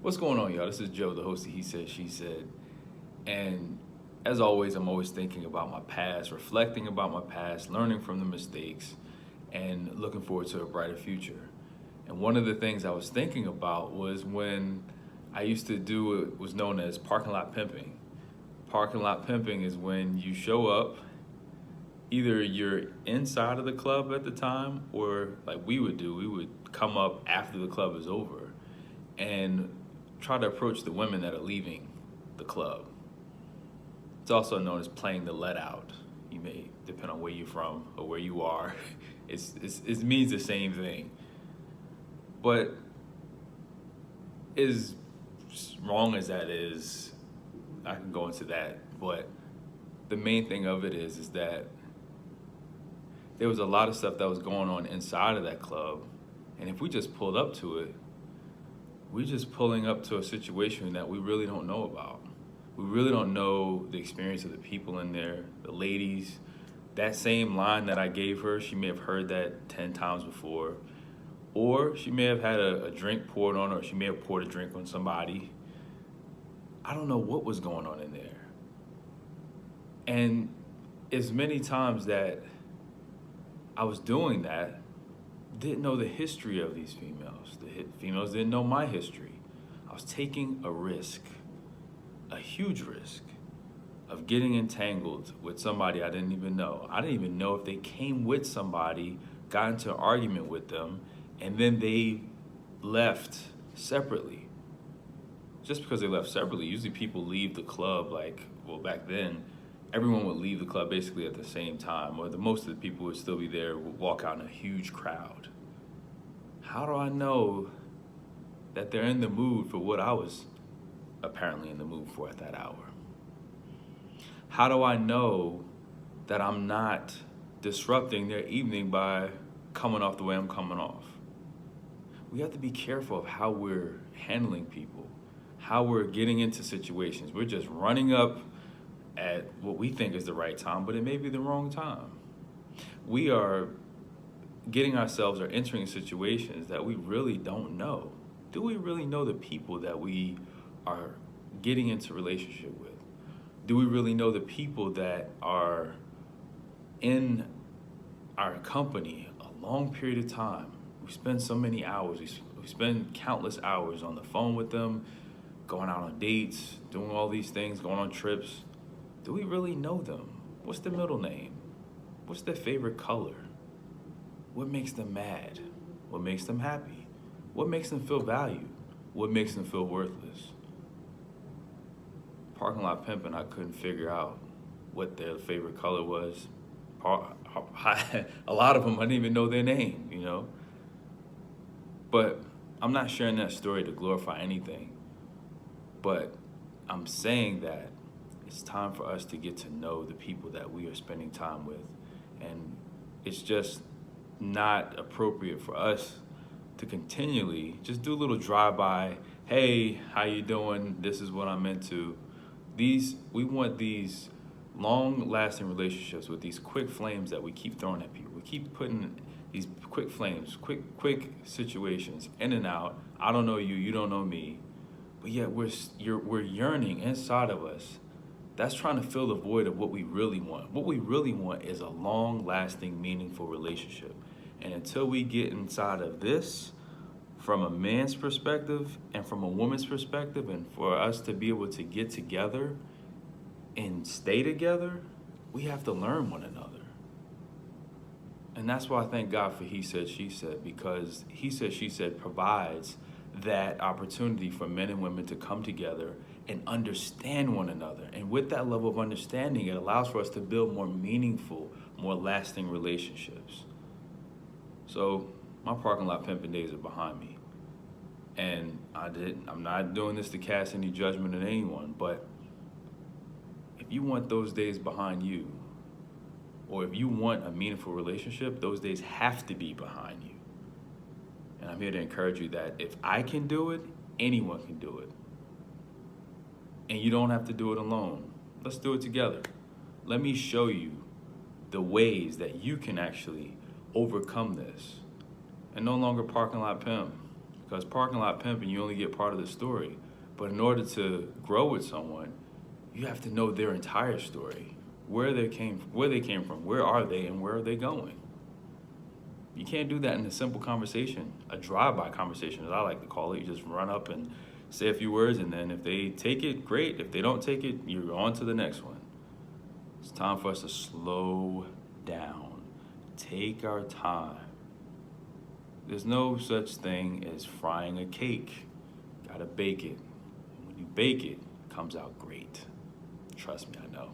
What's going on, y'all? This is Joe, the host of He Said, She Said. And as always, I'm always thinking about my past, reflecting about my past, learning from the mistakes, and looking forward to a brighter future. And one of the things I was thinking about was when I used to do what was known as parking lot pimping. Parking lot pimping is when you show up, either you're inside of the club at the time, or like we would do, we would come up after the club is over and try to approach the women that are leaving the club. It's also known as playing the let out. You may depend on where you're from or where you are. It means the same thing. But as wrong as that is, I can go into that. But the main thing of it is that there was a lot of stuff that was going on inside of that club. And if we just pulled up to it, we're just pulling up to a situation that we really don't know about. We really don't know the experience of the people in there, the ladies. That same line that I gave her, she may have heard that 10 times before. Or she may have had a drink poured on her, or she may have poured a drink on somebody. I don't know what was going on in there. And as many times that I was doing that, didn't know the history of these females. The females didn't know my history. I was taking a risk, a huge risk, of getting entangled with somebody I didn't even know. I didn't even know if they came with somebody, got into an argument with them, and then they left separately. Just because they left separately, usually people leave the club back then, everyone would leave the club basically at the same time, or most of the people would still be there, would walk out in a huge crowd. How do I know that they're in the mood for what I was apparently in the mood for at that hour? How do I know that I'm not disrupting their evening by coming off the way I'm coming off? We have to be careful of how we're handling people, how we're getting into situations. We're just running up at what we think is the right time, but it may be the wrong time. We are getting ourselves or entering situations that we really don't know. Do we really know the people that we are getting into relationship with? Do we really know the people that are in our company a long period of time? We spend so many hours, we spend countless hours on the phone with them, going out on dates, doing all these things, going on trips. Do we really know them? What's their middle name? What's their favorite color? What makes them mad? What makes them happy? What makes them feel valued? What makes them feel worthless? Parking lot pimping, I couldn't figure out what their favorite color was. A lot of them, I didn't even know their name, But I'm not sharing that story to glorify anything. But I'm saying that it's time for us to get to know the people that we are spending time with. And it's just not appropriate for us to continually just do a little drive-by, hey, how you doing? This is what I'm into. We want these long-lasting relationships with these quick flames that we keep throwing at people. We keep putting these quick flames, quick situations in and out. I don't know you, you don't know me, but yet we're yearning inside of us. That's trying to fill the void of what we really want. What we really want is a long-lasting, meaningful relationship. And until we get inside of this, from a man's perspective and from a woman's perspective, and for us to be able to get together and stay together, we have to learn one another. And that's why I thank God for He Said, She Said, because He Said, She Said provides that opportunity for men and women to come together and understand one another. And with that level of understanding, it allows for us to build more meaningful, more lasting relationships. So my parking lot pimping days are behind me. And I'm not doing this to cast any judgment on anyone, but if you want those days behind you, or if you want a meaningful relationship, those days have to be behind you. And I'm here to encourage you that if I can do it, anyone can do it. And you don't have to do it alone. Let's do it together. Let me show you the ways that you can actually overcome this and no longer parking lot pimp. Because parking lot pimping, you only get part of the story. But in order to grow with someone, you have to know their entire story, where they came from, where are they, and where are they going. You can't do that in a simple conversation, a drive-by conversation, as I like to call it. You just run up and say a few words, and then if they take it, great. If they don't take it, you're on to the next one. It's time for us to slow down, take our time. There's no such thing as frying a cake. Gotta bake it. And when you bake it, it comes out great. Trust me, I know.